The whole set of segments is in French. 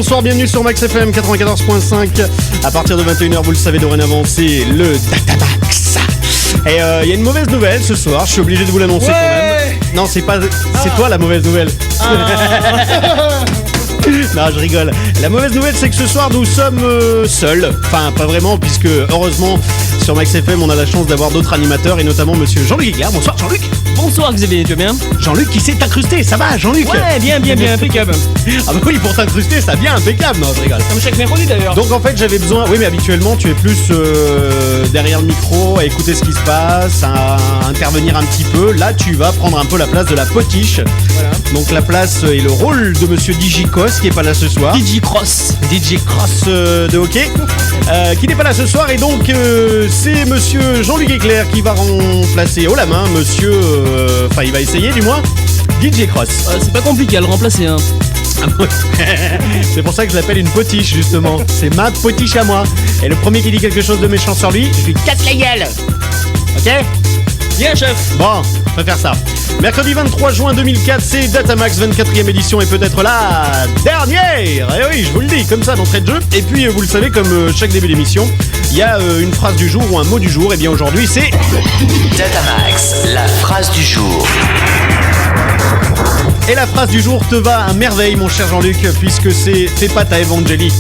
bonsoir, bienvenue sur Max FM 94.5. À partir de 21h, vous le savez dorénavant, c'est le Datamax. Et il y a une mauvaise nouvelle ce soir, je suis obligé de vous l'annoncer quand même. Non, c'est pas, c'est toi la mauvaise nouvelle. Non, je rigole. La mauvaise nouvelle, c'est que ce soir, nous sommes seuls. Enfin, pas vraiment, puisque heureusement, sur Max FM, on a la chance d'avoir d'autres animateurs, et notamment monsieur Jean-Luc Aiguilar. Bonsoir, Jean-Luc. Bonsoir, Xavier, tu vas bien? Jean-Luc qui s'est incrusté, ça va, Jean-Luc? Ouais, bien, impeccable. Ah bah oui, pour t'incruster, ça vient impeccable. Non, je rigole. Comme chaque mercredi d'ailleurs. Donc en fait, j'avais besoin... Oui, mais habituellement, tu es plus derrière le micro, à écouter ce qui se passe, à intervenir un petit peu. Là, tu vas prendre un peu la place de la potiche. Voilà. Donc la place et le rôle de monsieur Digicross, qui est pas là ce soir. Digicross De hockey, qui n'est pas là ce soir. Et donc, c'est monsieur Jean-Luc Aiguilar qui va remplacer haut la main monsieur... Enfin, il va essayer du moins. DJ Cross. C'est pas compliqué à le remplacer, hein. C'est pour ça que je l'appelle une potiche, justement. C'est ma potiche à moi. Et le premier qui dit quelque chose de méchant sur lui, je lui casse la gueule. Ok? Bien, chef. Bon, on va faire ça. Mercredi 23 juin 2004, c'est Datamax 24e édition et peut-être la dernière. Et oui, je vous le dis, comme ça d'entrée de jeu. Et puis, vous le savez, comme chaque début d'émission, il y a une phrase du jour ou un mot du jour. Et bien aujourd'hui, c'est... Datamax, la phrase du jour. Et la phrase du jour te va à merveille, mon cher Jean-Luc, puisque c'est « Fais pas ta Evangélie ».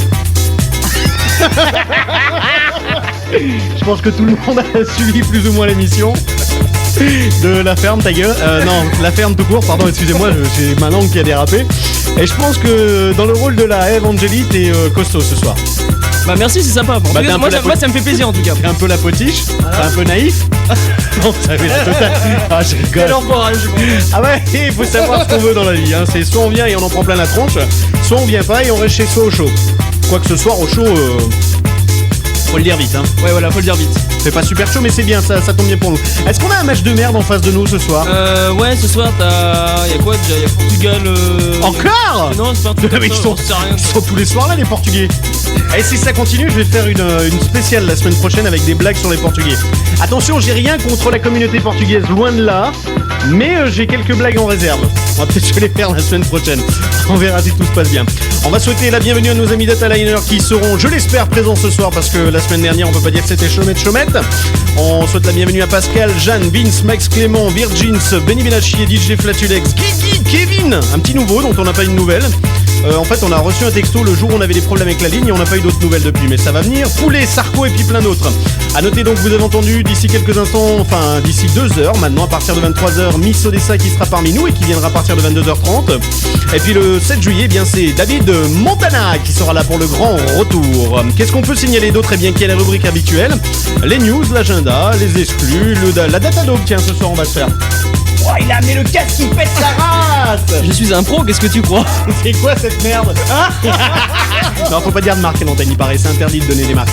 Je pense que tout le monde a suivi plus ou moins l'émission de La Ferme, ta gueule. Non, La Ferme tout court, pardon, excusez-moi, j'ai ma langue qui a dérapé. Et je pense que dans le rôle de la Evangélie, t'es costaud ce soir. Bah merci, c'est sympa. Moi, ça me fait plaisir en tout cas. T'es un peu la potiche, t'es un peu naïf. Non, ça fait la totale. Ah, je rigole. Quel enfoirage. Ah ouais, il faut savoir ce qu'on veut dans la vie, hein. C'est soit on vient et on en prend plein la tronche, soit on vient pas et on reste chez soi au chaud. Quoique ce soir au chaud, faut le dire vite, hein. Ouais, voilà, faut le dire vite. C'est pas super chaud, mais c'est bien, ça tombe bien pour nous. Est-ce qu'on a un match de merde en face de nous ce soir? Ouais, ce soir, y'a quoi déjà? Y'a Portugal. Encore? Non, c'est pas un truc. Mais ils sont tous les soirs là, les Portugais. Et si ça continue, je vais faire une spéciale la semaine prochaine avec des blagues sur les Portugais. Attention, j'ai rien contre la communauté portugaise, loin de là. Mais j'ai quelques blagues en réserve. On va peut-être se les faire la semaine prochaine. On verra si tout se passe bien. On va souhaiter la bienvenue à nos amis Dataliner qui seront, je l'espère, présents ce soir parce que la semaine dernière, on peut pas dire que c'était chômette. On souhaite la bienvenue à Pascal, Jeanne, Vince, Max Clément, Virgins, Benny Benacci et DJ Flatulex, Guigui, Kevin, un petit nouveau dont on n'a pas une nouvelle. En fait, on a reçu un texto le jour où on avait des problèmes avec la ligne et on n'a pas eu d'autres nouvelles depuis, mais ça va venir. Poulet, Sarko et puis plein d'autres. A noter donc, vous avez entendu d'ici quelques instants, enfin d'ici 2 heures maintenant, à partir de 23h, Miss Odessa qui sera parmi nous et qui viendra à partir de 22h30. Et puis le 7 juillet, eh bien c'est David Montana qui sera là pour le grand retour. Qu'est-ce qu'on peut signaler d'autre? Eh bien, qu'il y a la rubrique habituelle, les news, l'agenda, les exclus, la Datadog. Tiens, ce soir on va se faire. Oh, il a amené le casque qui pète sa race. Je suis un pro, qu'est-ce que tu crois? C'est quoi cette merde? Non, faut pas dire de marque à l'antenne, il paraît, c'est interdit de donner des marques.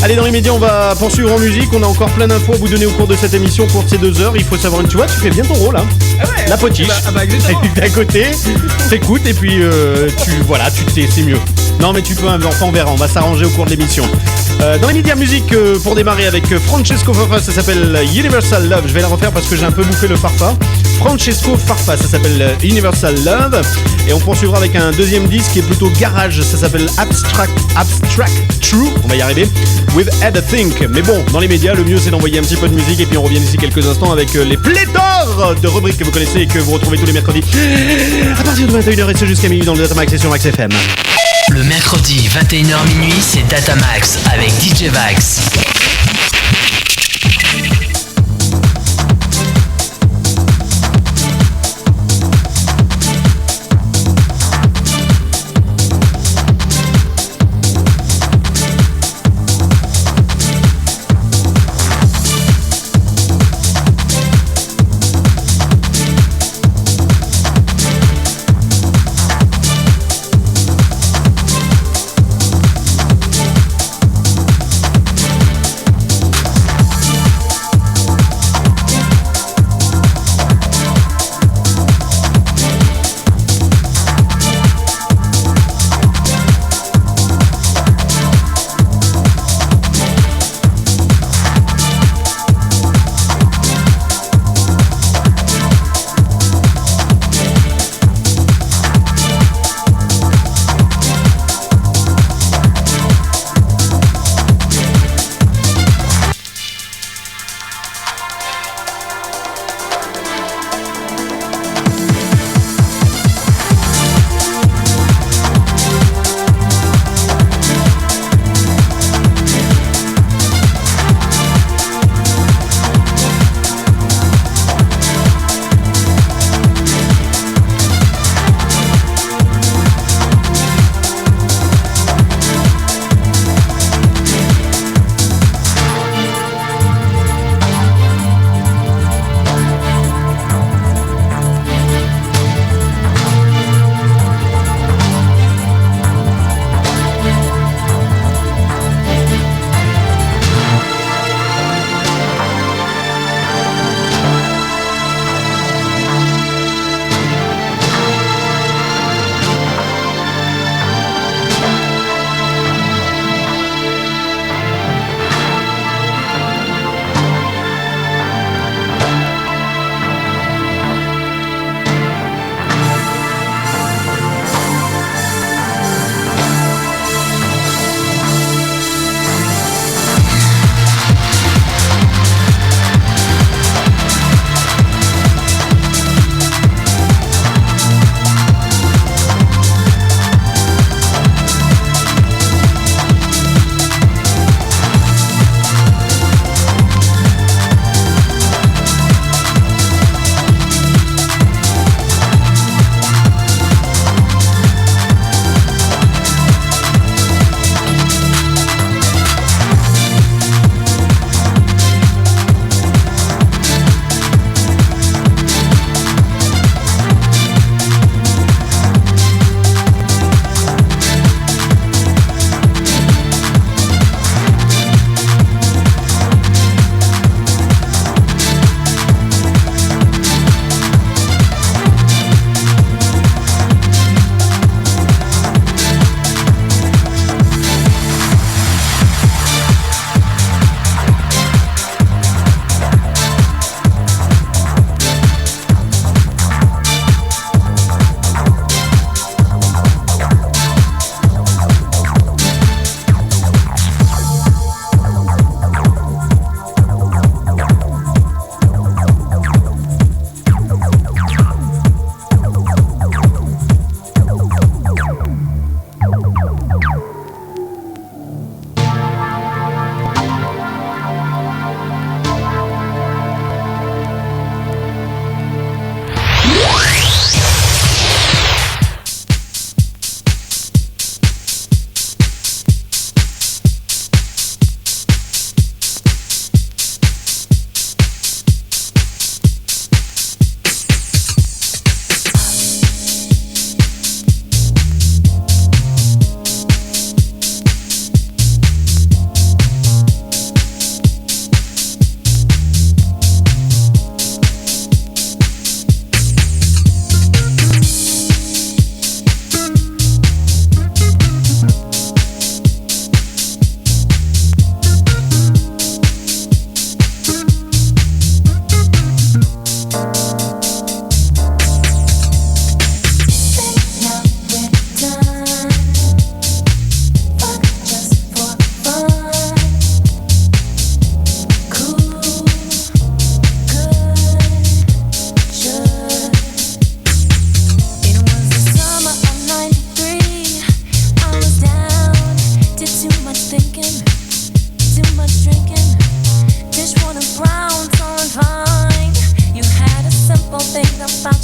Allez, dans les médias, on va poursuivre en musique. On a encore plein d'infos à vous donner au cours de cette émission, au cours de ces 2 heures. Il faut savoir, tu vois, tu fais bien ton rôle, hein. Ah ouais, la potiche. Exactement. T'es à côté, t'écoutes et puis c'est mieux. Non, mais tu peux, enfin, on verra, on va s'arranger au cours de l'émission. Dans les médias musique, pour démarrer avec Francesco Farfa, ça s'appelle Universal Love. Je vais la refaire parce que j'ai un peu bouffé le Farfa. Francesco Farfa, ça s'appelle Universal Love. Et on poursuivra avec un deuxième disque qui est plutôt garage, ça s'appelle Abstract True, on va y arriver, with Ed Think. Mais bon, dans les médias, le mieux c'est d'envoyer un petit peu de musique et puis on revient d'ici quelques instants avec les pléthores de rubriques que vous connaissez et que vous retrouvez tous les mercredis à partir de 21h et ce jusqu'à minuit dans le Datamax et sur Max FM. Le mercredi 21h minuit, c'est Datamax avec DJ Vax.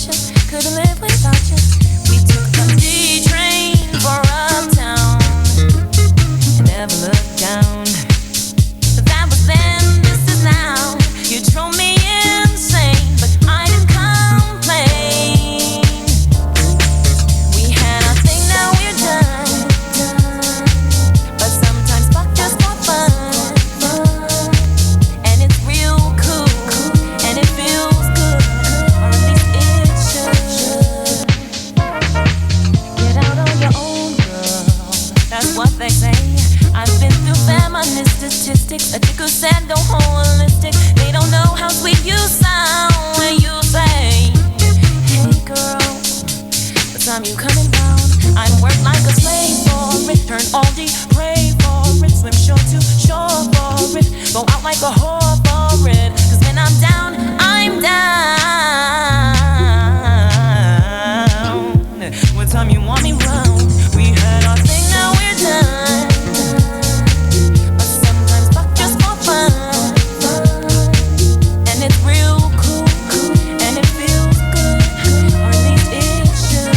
you, couldn't live without you. We took the D train for uptown and never looked down. That was then, this is now. You drove me insane, but I didn't complain. We had our thing, now we're done. But sometimes fuck just for fun. And it's real cool, and it feels good, or at least it should. Get out on your own, girl, that's what they say. I've been through feminist statistics, a chick who said don't holistic. They don't know how sweet you sound when you say, hey girl, what time you coming down? I'd work like a slave for it, turn all D, pray for it, swim shore to shore for it, go out like a whore for it, cause when I'm down, I'm down. What time you want me round? We had our thing, now we're done. But sometimes fuck just for fun. And it's real cool, and it feels good, or at least it should.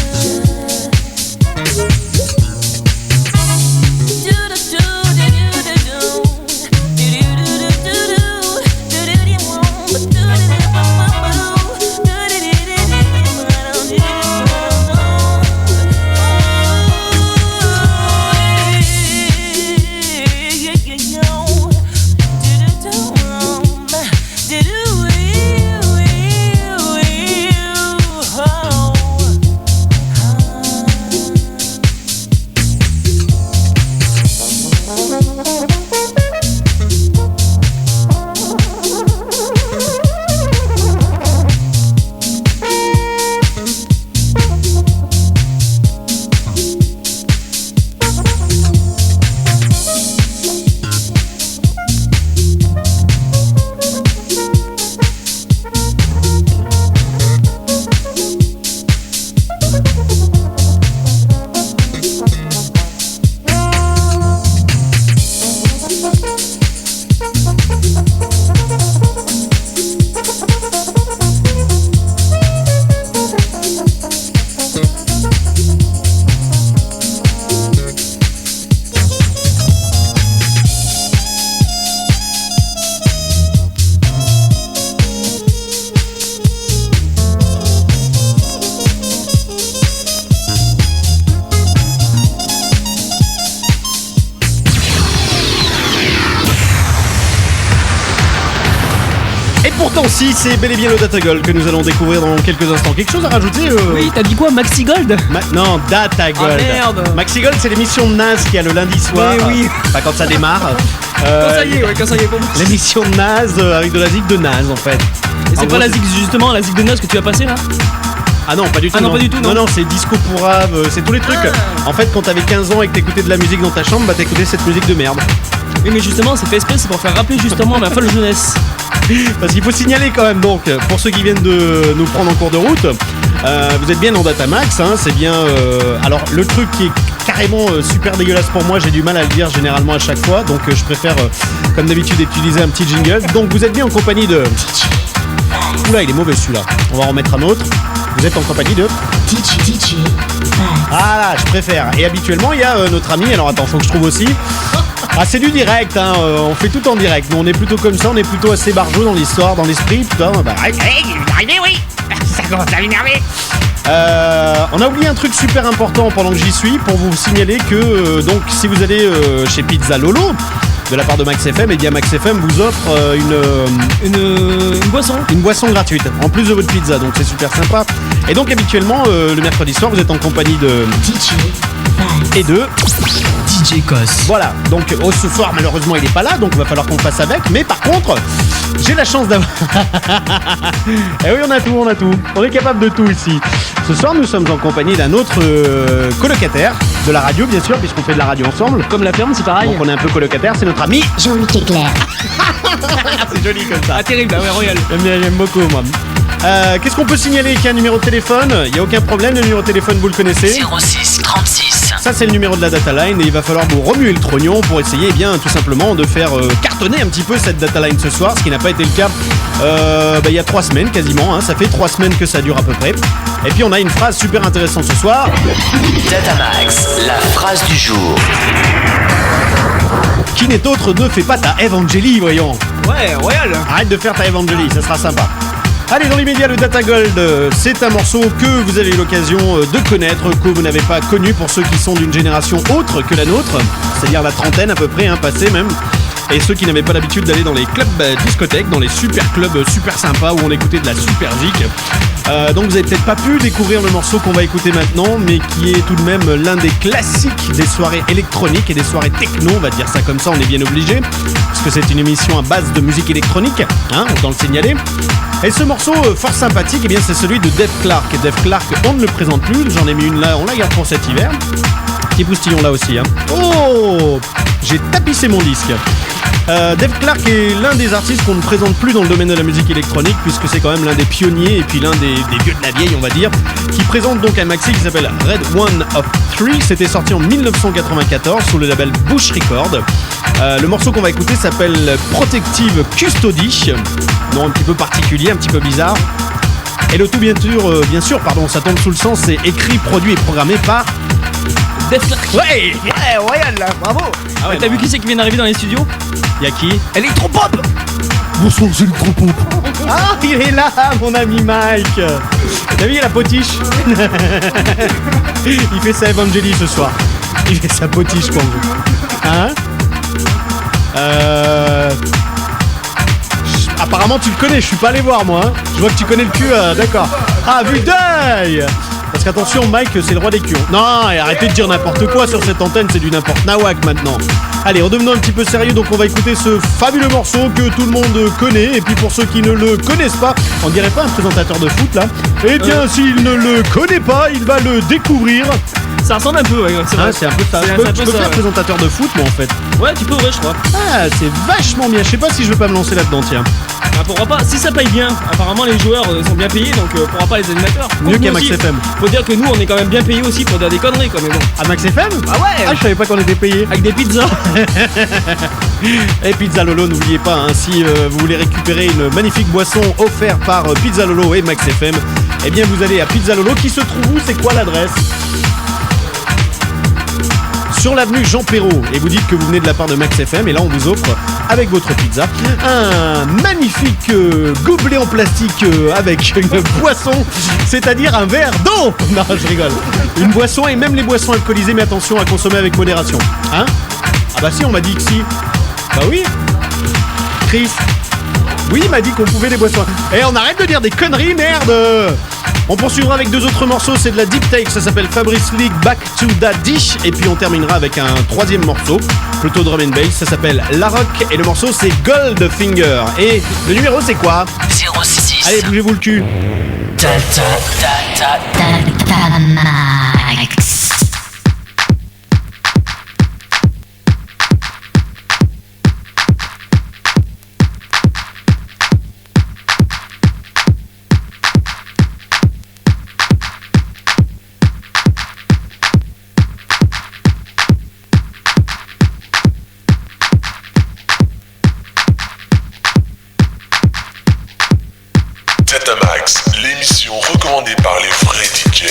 Pourtant si, c'est bel et bien le Data Gold que nous allons découvrir dans quelques instants. Quelque chose à rajouter Oui, t'as dit quoi, Maxi Gold? Non, Data Gold. Ah merde. Maxi Gold, c'est l'émission de Naz qui a le lundi soir. Oui. Pas quand ça démarre. Quand ça y est pour moi. L'émission de Naz avec de la zik de Naz en fait. Et c'est pas la zik justement, la zik de Naz que tu as passé là? Ah non, pas du tout. Ah non, pas du tout, non. Non, c'est disco pour rave, c'est tous les trucs. En fait, quand t'avais 15 ans et que t'écoutais de la musique dans ta chambre, bah t'écoutais cette musique de merde. Oui, mais justement, c'est fait exprès, c'est pour faire rappeler justement ma folle jeunesse. Parce qu'il faut signaler quand même, donc, pour ceux qui viennent de nous prendre en cours de route, vous êtes bien dans Datamax, hein, c'est bien. Alors, le truc qui est carrément super dégueulasse pour moi, j'ai du mal à le dire généralement à chaque fois, donc je préfère, comme d'habitude, utiliser un petit jingle. Donc, vous êtes bien en compagnie de. Oula, il est mauvais celui-là. On va en remettre un autre. Vous êtes en compagnie de. DJ. Ah là, je préfère. Et habituellement, il y a notre ami. Alors attends, faut que je trouve aussi. Ah, c'est du direct, hein. On fait tout en direct. Nous, on est plutôt comme ça. On est plutôt assez barjot dans l'histoire, dans l'esprit. Putain, bah. Arrivé, oui. Ça commence à m'énerver. On a oublié un truc super important pendant que j'y suis pour vous signaler que donc si vous allez chez Pizza Lolo de la part de Max FM, et bien Max FM vous offre une boisson gratuite en plus de votre pizza, donc c'est super sympa. Et donc habituellement le mercredi soir vous êtes en compagnie de DJ et de DJ Cos. Voilà, donc ce soir malheureusement il est pas là, donc il va falloir qu'on fasse avec. Mais par contre, j'ai la chance d'avoir. Et oui, on a tout. On est capable de tout ici. Ce soir, nous sommes en compagnie d'un autre colocataire de la radio, bien sûr, puisqu'on fait de la radio ensemble. Comme la ferme, c'est pareil. Donc on est un peu colocataire, c'est notre ami. Jean-Luc Éclair. C'est joli comme ça. Ah, terrible, ouais, royal. J'aime beaucoup, moi. Qu'est-ce qu'on peut signaler? Qu'il y a un numéro de téléphone? Il n'y a aucun problème, le numéro de téléphone, vous le connaissez. 06 36 Ça c'est le numéro de la dataline et il va falloir vous remuer le trognon pour essayer tout simplement de faire cartonner un petit peu cette dataline ce soir, ce qui n'a pas été le cas il y a 3 semaines quasiment, ça fait 3 semaines que ça dure à peu près. Et puis on a une phrase super intéressante ce soir. Datamax, la phrase du jour. Qui n'est autre, ne fais pas ta Evangélie, voyons. Ouais, royal. Arrête de faire ta Evangélie, ça sera sympa. Allez, dans l'immédiat, le Data Gold, c'est un morceau que vous avez eu l'occasion de connaître, que vous n'avez pas connu pour ceux qui sont d'une génération autre que la nôtre, c'est-à-dire la trentaine à peu près, passée même. Et ceux qui n'avaient pas l'habitude d'aller dans les clubs discothèques, dans les super clubs super sympas où on écoutait de la super zik. Donc vous avez peut-être pas pu découvrir le morceau qu'on va écouter maintenant, mais qui est tout de même l'un des classiques des soirées électroniques et des soirées techno, on va dire ça comme ça, on est bien obligé, parce que c'est une émission à base de musique électronique, autant le signaler. Et ce morceau fort sympathique, c'est celui de Dave Clark. Dave Clark, on ne le présente plus, j'en ai mis une là, on la garde pour cet hiver. Petit poustillon là aussi. Oh, j'ai tapissé mon disque. Dave Clark est l'un des artistes qu'on ne présente plus dans le domaine de la musique électronique, puisque c'est quand même l'un des pionniers et puis l'un des vieux de la vieille, on va dire, qui présente donc un maxi qui s'appelle Red One of Three. C'était sorti en 1994 sous le label Bush Records. Le morceau qu'on va écouter s'appelle Protective Custody, nom un petit peu particulier, un petit peu bizarre. Et le tout bien sûr, ça tombe sous le sens, c'est écrit, produit et programmé par Dave Clark. Ouais, royal là, bravo. Ah ouais, t'as vu qui c'est qui vient d'arriver dans les studios? Y'a qui? Electropop. Bonsoir, c'est Electropop. Ah, il est là, mon ami Mike. T'as vu la potiche? Il fait sa Evangélie ce soir. Il fait sa potiche pour vous. Apparemment tu le connais, je suis pas allé voir moi. Je vois que tu connais le cul, d'accord. Ah, vu d'œil. Parce qu'attention, Mike, c'est le roi des culs. Non, et arrêtez de dire n'importe quoi sur cette antenne, c'est du n'importe nawak maintenant. Allez, redevenons un petit peu sérieux, donc on va écouter ce fabuleux morceau que tout le monde connaît. Et puis pour ceux qui ne le connaissent pas, on dirait pas un présentateur de foot là. Eh bien, s'il ne le connaît pas, il va le découvrir. Ça ressemble un peu, ouais, c'est vrai. C'est un peu ça. Tu peux faire présentateur de foot, moi en fait. Ouais, tu peux, ouais, je crois. Ah, c'est vachement bien. Je sais pas si je vais pas me lancer là-dedans, tiens. Ah, pourquoi pas? Si ça paye bien, apparemment les joueurs sont bien payés, donc pourquoi pas les animateurs? Mieux qu'à Max FM. Faut dire que nous, on est quand même bien payés aussi pour dire des conneries, quoi, mais bon. À Max FM? Ah ouais. Ah, je savais pas qu'on était payé. Avec des pizzas. Et Pizza Lolo, n'oubliez pas, si vous voulez récupérer une magnifique boisson offerte par Pizza Lolo et Max FM, eh bien vous allez à Pizza Lolo qui se trouve où? C'est quoi l'adresse? Sur l'avenue Jean Perrault, et vous dites que vous venez de la part de Max FM, et là on vous offre avec votre pizza un magnifique gobelet en plastique avec une boisson, c'est-à-dire un verre d'eau. Non, je rigole. Une boisson, et même les boissons alcoolisées, mais attention à consommer avec modération. Ah bah si, on m'a dit que si. Bah oui. Chris. Oui, il m'a dit qu'on pouvait les boissons. Et on arrête de dire des conneries, merde. On poursuivra avec 2 autres morceaux, c'est de la deep take, ça s'appelle Fabrice League Back to That Dish. Et puis on terminera avec un 3e morceau, plutôt drum and bass, ça s'appelle La Rock. Et le morceau c'est Goldfinger. Et le numéro c'est quoi? 066. Allez, bougez-vous le cul. Datamax. Datamax, l'émission recommandée par les vrais DJ.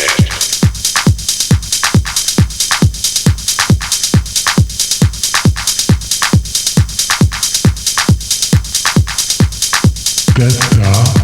Datamax.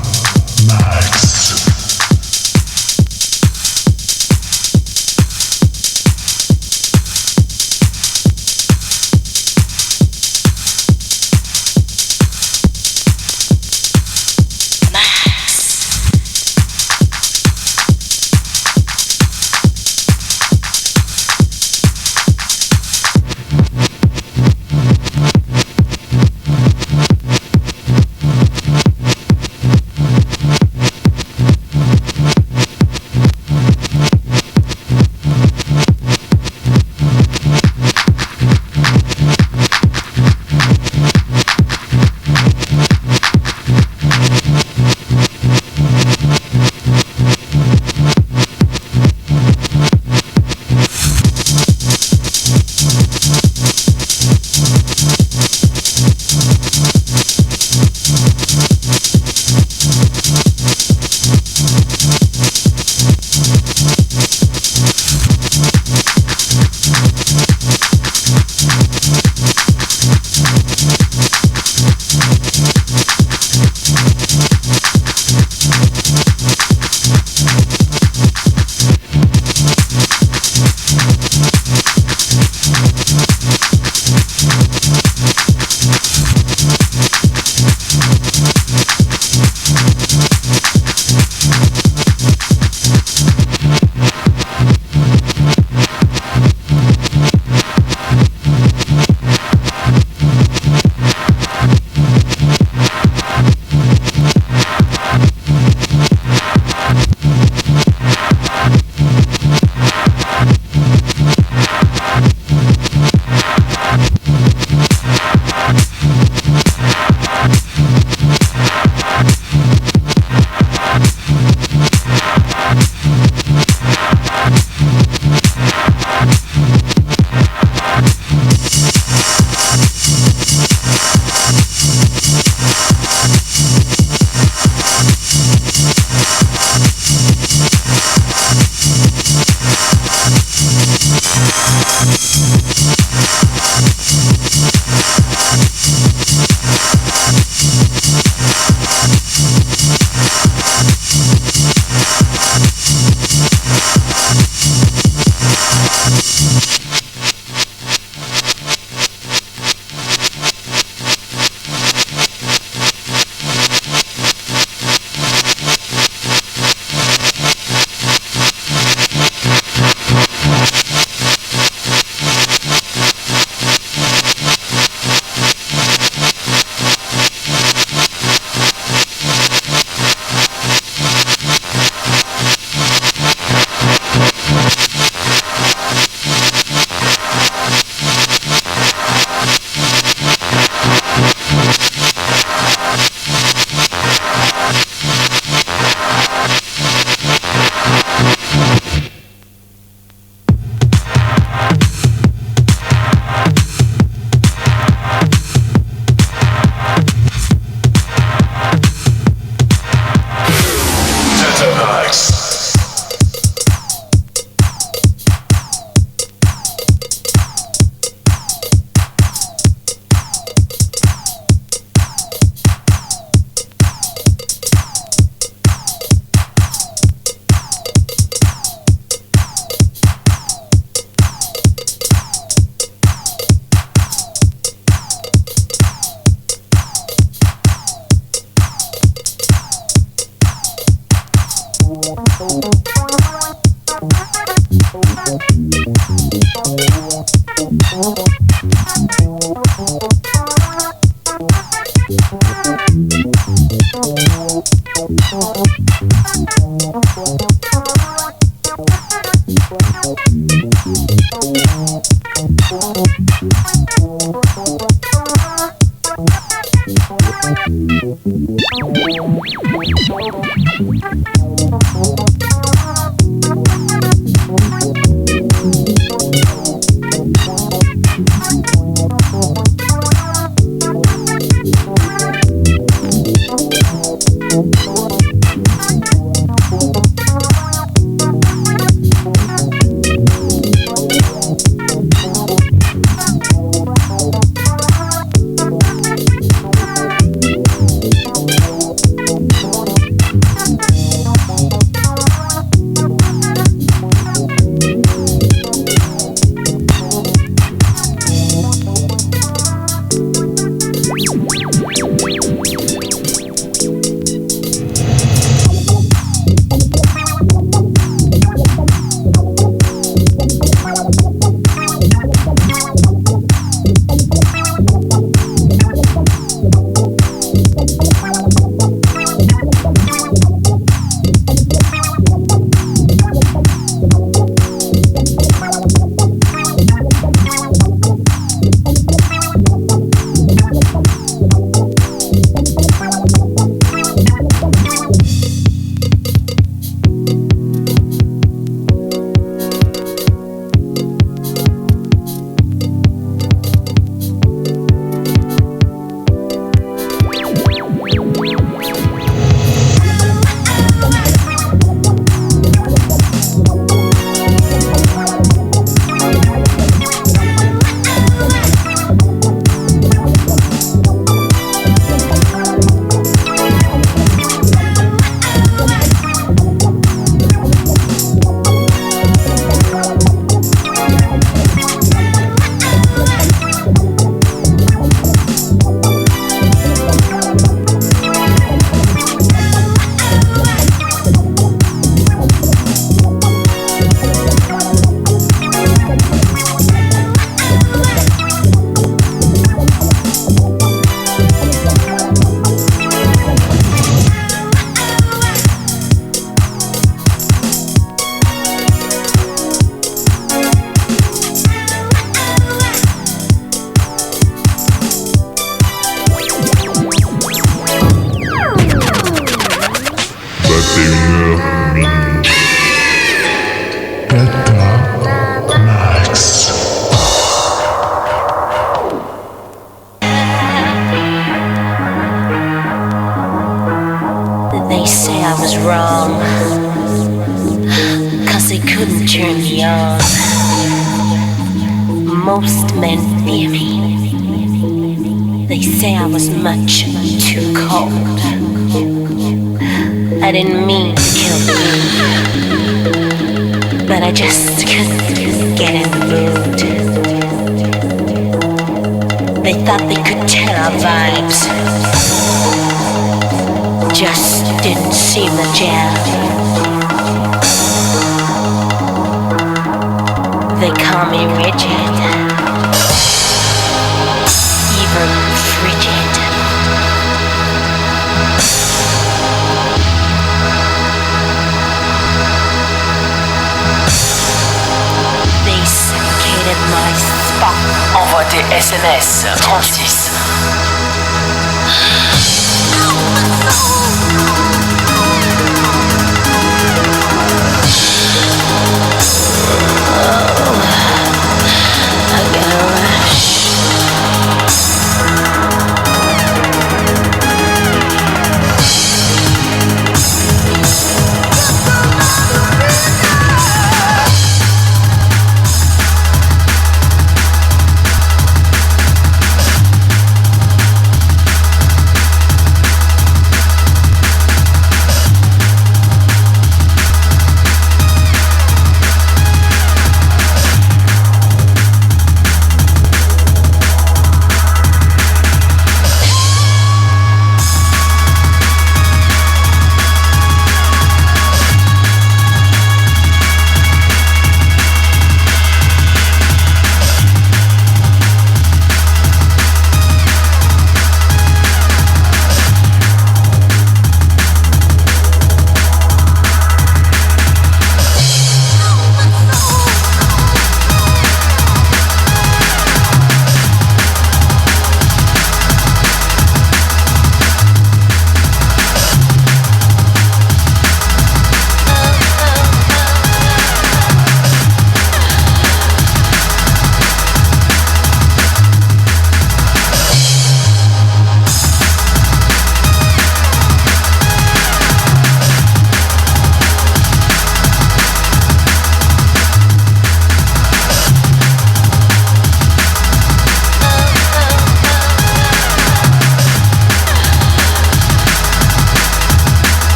Most men fear me. They say I was much too cold. I didn't mean to kill the mood, but I just couldn't get in the mood. They thought they could tell our vibes. Just didn't seem to gel. They call me rigid, even frigid. They suffocated my spot. Envoie tes SMS 36.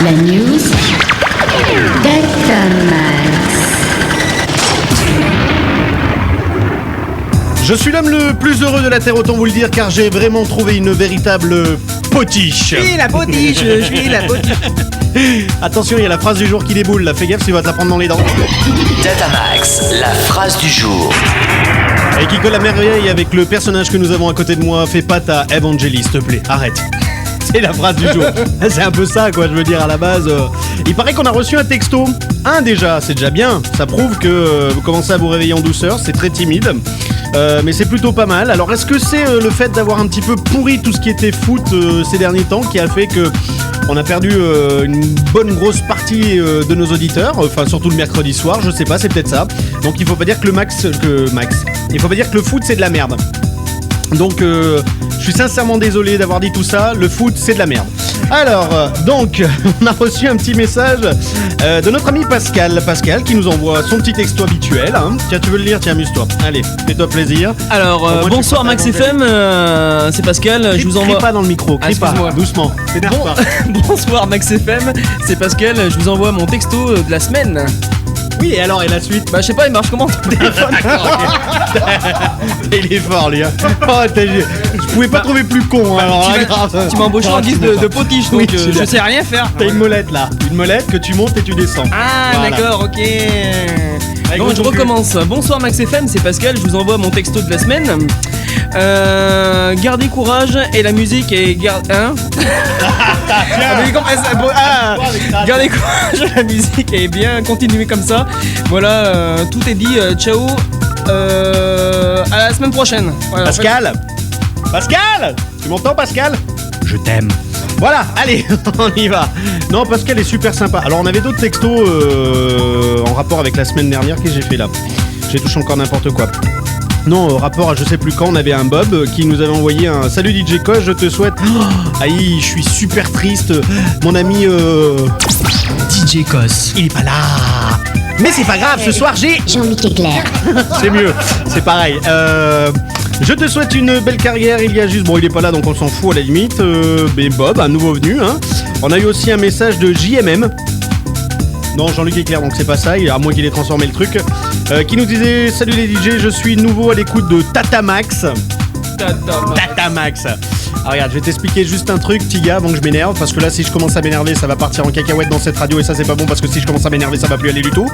La news Data Max. Je suis l'homme le plus heureux de la Terre, autant vous le dire, car j'ai vraiment trouvé une véritable potiche. Oui, la potiche, je suis la potiche. Attention, il y a la phrase du jour qui déboule, là, fais gaffe, tu vas te la prendre dans les dents. Datamax, la phrase du jour. Et qui colle à merveille avec le personnage que nous avons à côté de moi. Fais pas ta Evangélie, s'il te plaît, arrête. C'est la phrase du jour. C'est un peu ça, quoi, je veux dire, à la base. Il paraît qu'on a reçu un texto. Un déjà, c'est déjà bien. Ça prouve que vous commencez à vous réveiller en douceur, c'est très timide. Mais c'est plutôt pas mal. Alors, est-ce que c'est le fait d'avoir un petit peu pourri tout ce qui était foot ces derniers temps qui a fait que on a perdu une bonne grosse partie de nos auditeurs, enfin surtout le mercredi soir, je sais pas, c'est peut-être ça. Donc il faut pas dire que il faut pas dire que le foot c'est de la merde. Donc je suis sincèrement désolé d'avoir dit tout ça, le foot c'est de la merde. Alors, donc, on a reçu un petit message de notre ami Pascal. Pascal qui nous envoie son petit texto habituel. Hein. Tiens, tu veux le lire? Tiens, amuse-toi. Allez, fais-toi plaisir. Alors, bonsoir Max FM, c'est Pascal, je vous envoie... Crie pas dans le micro, crie pas, doucement. Bon... Bonsoir Max FM, c'est Pascal, je vous envoie mon texto de la semaine. Oui, et alors, et la suite? Bah, je sais pas, il marche comment ton téléphone? Il est fort, lui. Hein. Oh, je pouvais pas trouver plus con. Hein, alors, tu m'as embauché en guise de potiche, donc oui, je sais rien faire. T'as une molette là, une molette que tu montes et tu descends. Ah, voilà. D'accord, ok. Donc je recommence. Bonsoir Max FM, c'est Pascal, je vous envoie mon texto de la semaine. Gardez courage et la musique est hein. Gardez courage et la musique est bien, continuez comme ça. Voilà, tout est dit. Ciao. À la semaine prochaine. Voilà, Pascal, Pascal, tu m'entends Pascal? Je t'aime. Voilà, allez, on y va. Non, Pascal est super sympa. Alors on avait d'autres textos en rapport avec la semaine dernière que j'ai fait là. J'ai touché encore n'importe quoi. Non, rapport à je sais plus quand, on avait un Bob qui nous avait envoyé un salut DJ Koch, je te souhaite. Aïe, je suis super triste. Mon ami DJ Koch, il est pas là. Mais c'est pas grave, ce soir j'ai Jean-Luc Éclair. C'est mieux, c'est pareil. Je te souhaite une belle carrière. Il y a juste, bon, il est pas là donc on s'en fout à la limite. Mais Bob, un nouveau venu. Hein. On a eu aussi un message de JMM. Non, Jean-Luc Éclair, donc c'est pas ça, à moins qu'il ait transformé le truc. Qui nous disait: salut les DJ, je suis nouveau à l'écoute de Datamax. Datamax. Alors regarde, je vais t'expliquer juste un truc, petit gars, avant que je m'énerve, parce que là, si je commence à m'énerver, ça va partir en cacahuète dans cette radio, et ça, c'est pas bon, parce que si je commence à m'énerver, ça va plus aller du tout.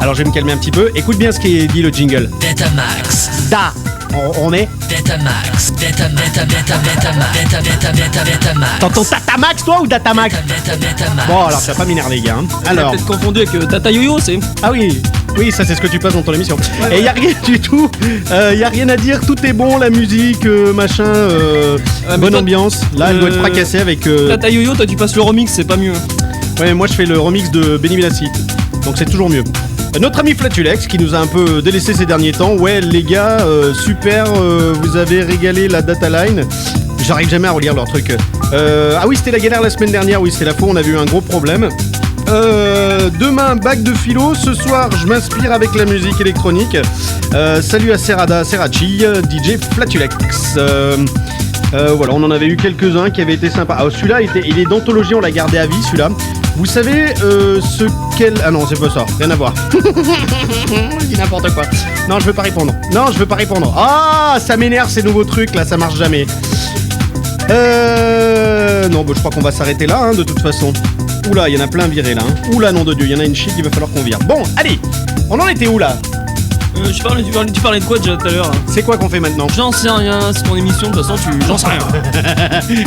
Alors je vais me calmer un petit peu. Écoute bien ce qui est dit, le jingle. Datamax. On est Datamax. Datamax. T'entends Datamax toi ou Datamax? Bon alors tu vas pas m'énerver gars. Hein. Alors peut-être confondu avec Tata Yo-Yo, c'est. Ah oui, ça c'est ce que tu passes dans ton émission. Et y a rien du tout, y a rien à dire, tout est bon, la musique, machin, bonne toi, ambiance. Là elle doit être fracassée avec. Tata Yo-Yo, toi tu passes le remix, c'est pas mieux. Ouais, moi je fais le remix de Benny Benassi, donc c'est toujours mieux. Notre ami Flatulex qui nous a un peu délaissé ces derniers temps. Ouais les gars, super, vous avez régalé la data line. J'arrive jamais à relire leur truc. Ah oui, c'était la galère la semaine dernière, oui c'était la fois, on avait eu un gros problème. Demain bac de philo, ce soir je m'inspire avec la musique électronique. Salut à Serrachi, DJ Flatulex. Voilà, on en avait eu quelques-uns qui avaient été sympas. Ah, celui-là, il est d'anthologie, on l'a gardé à vie, celui-là. Vous savez ce qu'elle... Ah non, c'est pas ça, rien à voir. Je dis n'importe quoi. Non, je veux pas répondre. Ah, ça m'énerve ces nouveaux trucs, là, ça marche jamais. Non, bah, je crois qu'on va s'arrêter là, hein, de toute façon. Oula, il y en a plein virés, là. Hein. Oula, nom de Dieu, il y en a une chic, il va falloir qu'on vire. Bon, allez, on en était où, là? Tu parlais de quoi déjà tout à l'heure? C'est quoi qu'on fait maintenant? J'en sais rien, c'est ton émission, de toute façon, j'en sais rien.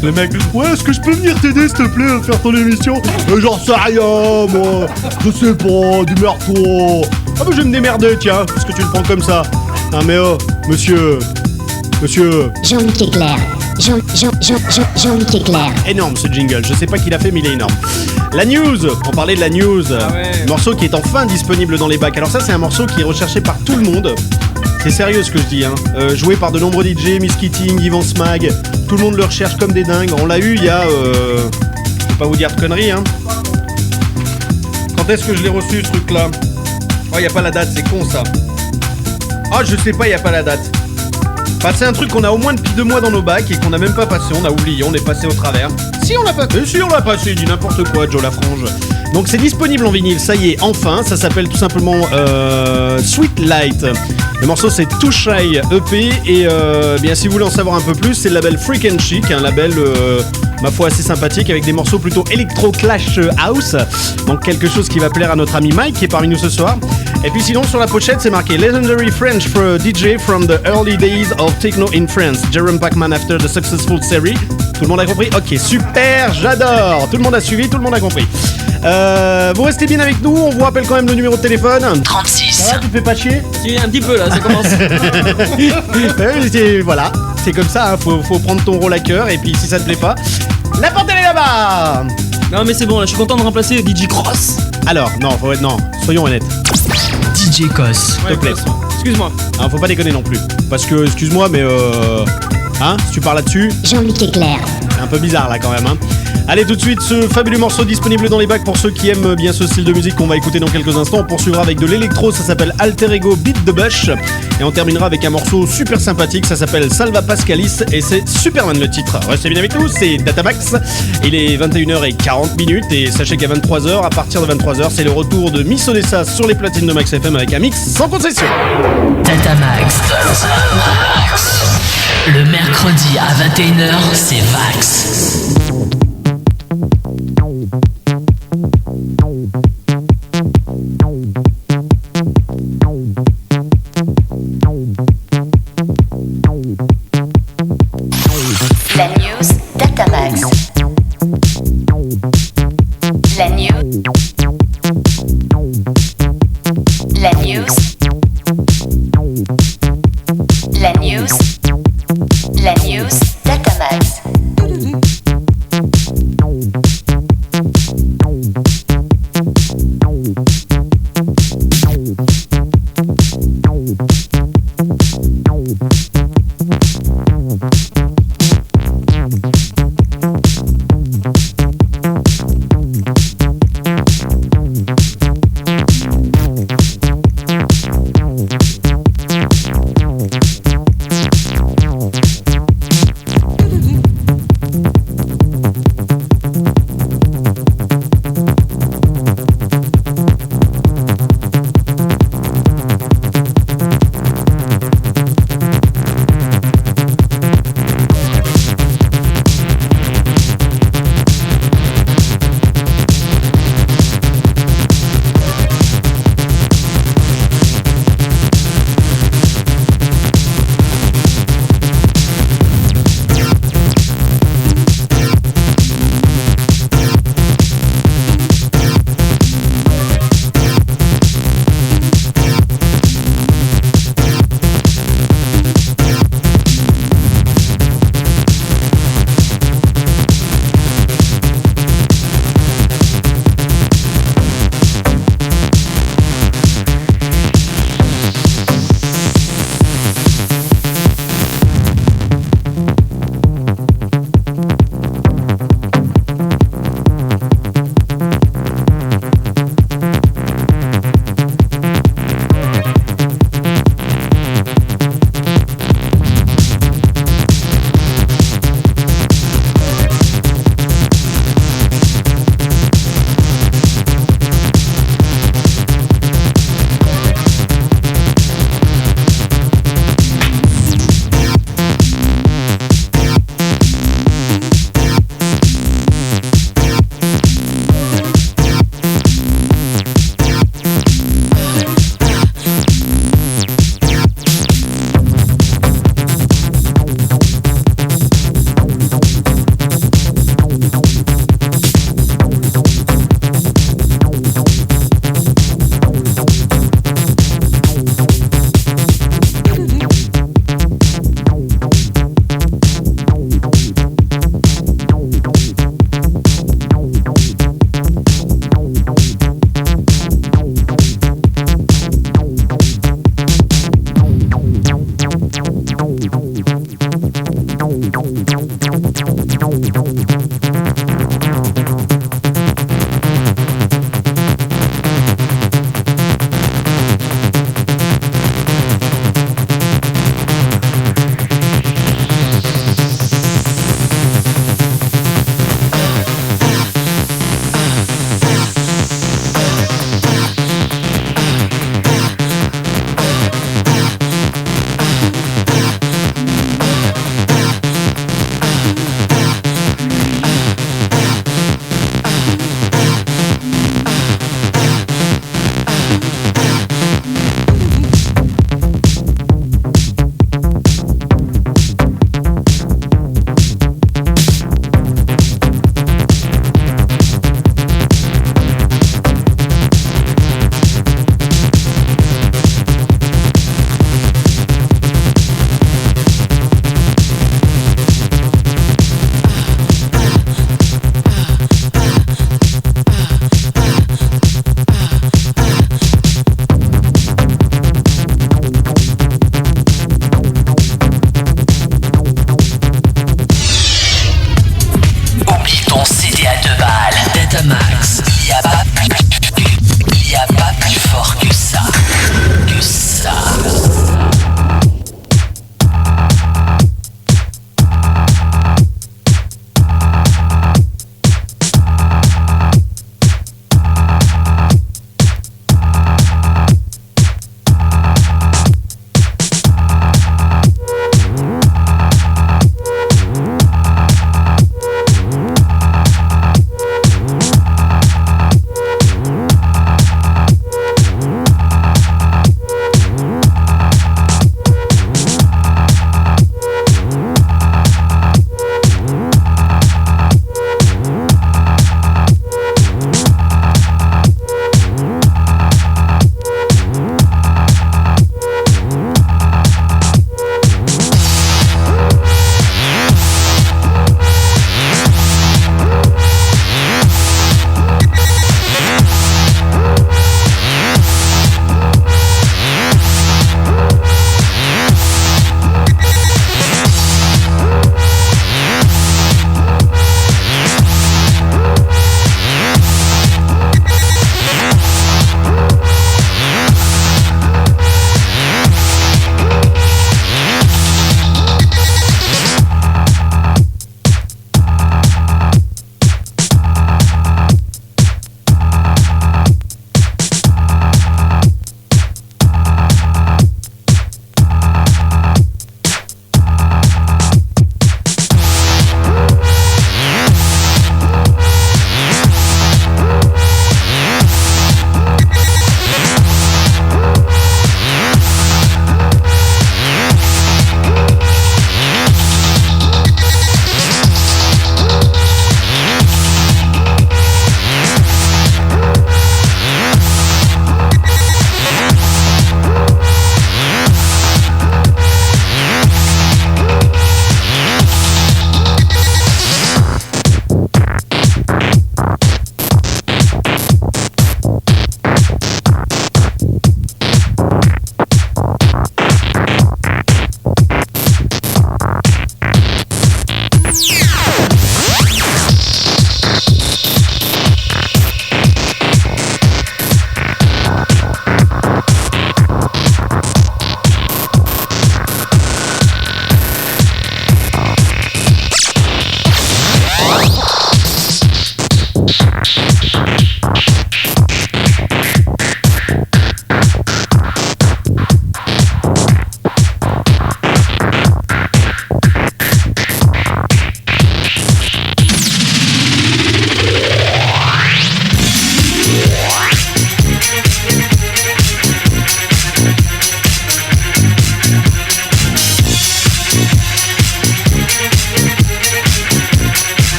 Le mec, ouais, est-ce que je peux venir t'aider, s'il te plaît, à faire ton émission? J'en sais rien, moi. Je sais pas, démerde-toi. Ah, bah, je vais me démerder, tiens, parce que tu le prends comme ça. Ah, mais oh, monsieur. Jean-Luc Éclair. Jean-Luc Éclair. Énorme ce jingle, je sais pas qui l'a fait, mais il est énorme. La news, on parlait de la news. Ah ouais. Morceau qui est enfin disponible dans les bacs. Alors ça, c'est un morceau qui est recherché par tout le monde. C'est sérieux ce que je dis, hein. Joué par de nombreux DJ, Miss Keating, Yvan Smag. Tout le monde le recherche comme des dingues. On l'a eu il y a... je vais pas vous dire de conneries, hein. Quand est-ce que je l'ai reçu ce truc-là? Oh, y a pas la date, c'est con ça. Ah, je sais pas, y a pas la date. Enfin, c'est un truc qu'on a au moins depuis 2 mois dans nos bacs et qu'on a même pas passé, on a oublié, on est passé au travers. Si on l'a passé, il dit n'importe quoi, Joe Lafrange. Donc c'est disponible en vinyle, ça y est, enfin. Ça s'appelle tout simplement Sweet Light. Le morceau c'est Too Shy EP. Et bien si vous voulez en savoir un peu plus, c'est le label Freak and Chic, un label ma foi assez sympathique avec des morceaux plutôt électro-clash house. Donc quelque chose qui va plaire à notre ami Mike qui est parmi nous ce soir. Et puis sinon sur la pochette c'est marqué Legendary French DJ from the early days of techno in France, Jerome Pac-Man after the successful series. Tout le monde a compris? Ok, super, j'adore. Tout le monde a suivi, tout le monde a compris. Vous restez bien avec nous, on vous rappelle quand même le numéro de téléphone. 36. Ça va, tu te fais pas chier? Si, un petit peu là, ça commence. Voilà, c'est comme ça, hein, faut prendre ton rôle à cœur et puis si ça te plaît pas, la porte elle est là-bas. Non mais c'est bon, là, je suis content de remplacer DJ Cross. Alors, non, soyons honnêtes. DJ Cos. S'il te plaît. Excuse-moi. Alors, faut pas déconner non plus. Parce que, excuse-moi, mais hein, si tu parles là-dessus, Jean-Luc Leclerc. c'est un peu bizarre là quand même, hein. Allez, tout de suite, ce fabuleux morceau disponible dans les bacs pour ceux qui aiment bien ce style de musique qu'on va écouter dans quelques instants. On poursuivra avec de l'électro, ça s'appelle Alter Ego Beat the Bush. Et on terminera avec un morceau super sympathique, ça s'appelle Salva Pascalis et c'est Superman le titre. Restez bien avec nous, c'est Datamax. Il est 21h40 et sachez qu'à 23h, à partir de 23h, c'est le retour de Miss Odessa sur les platines de Max FM avec un mix sans concession. Datamax. Le mercredi à 21h, c'est Vax. La news Datamax. La news. La news. La news. La news Datamax.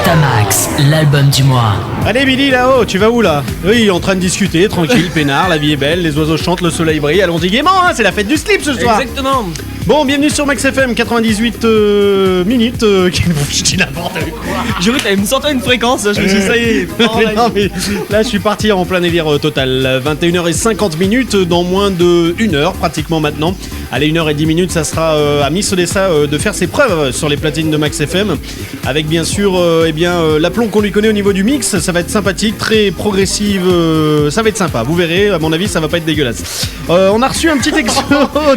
Datamax, l'album du mois. Allez Billy là-haut, tu vas où là? Oui, en train de discuter, tranquille, peinard, la vie est belle, les oiseaux chantent, le soleil brille, allons-y gaiement, hein, c'est la fête du slip ce soir. Exactement. Bon, bienvenue sur Max FM, 98 minutes, je dis n'importe quoi. J'ai cru que t'allais me sortir une fréquence, je me suis dit, ça y est. Mais non, mais là je suis parti en plein délire total. 21h50 dans moins de 1 heure pratiquement maintenant. Allez, 1h10, ça sera à Miss Odessa de faire ses preuves sur les platines de Max FM. Avec bien sûr l'aplomb qu'on lui connaît au niveau du mix. Ça va être sympathique, très progressive. Ça va être sympa, vous verrez. À mon avis, ça va pas être dégueulasse. On a reçu un petit texto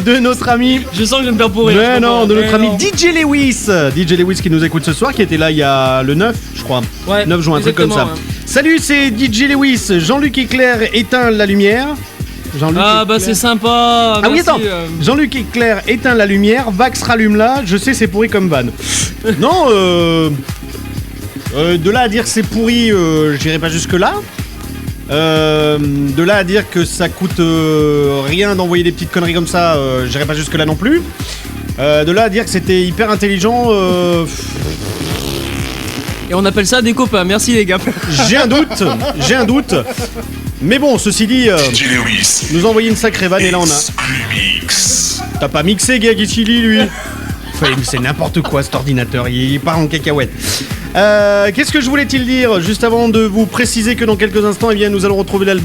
de notre ami. Je sens que je vais me faire pourrir. Mais non, de notre ami DJ Lewis. DJ Lewis qui nous écoute ce soir, qui était là il y a le 9, je crois. Ouais, 9 juin, un truc comme ça. ouais. Salut, c'est DJ Lewis. Jean-Luc Éclair éteint la lumière. Jean-Luc Ah bah Éclair. c'est sympa. Ah oui, merci, attends. Jean-Luc Éclair éteint la lumière. Vax rallume là. Je sais, c'est pourri comme van. Non, de là à dire que c'est pourri, j'irai pas jusque là. De là à dire que ça coûte rien d'envoyer des petites conneries comme ça, j'irai pas jusque là non plus. De là à dire que c'était hyper intelligent, Et on appelle ça des copains, merci les gars. j'ai un doute. Mais bon, ceci dit, DJ Lewis. nous a envoyé une sacrée vanne et là on a. Exclumix. T'as pas mixé Gagichili lui? Enfin, c'est n'importe quoi cet ordinateur, il part en cacahuète. Qu'est-ce que je voulais-il dire juste avant de vous préciser que dans quelques instants, eh bien, nous allons retrouver l'album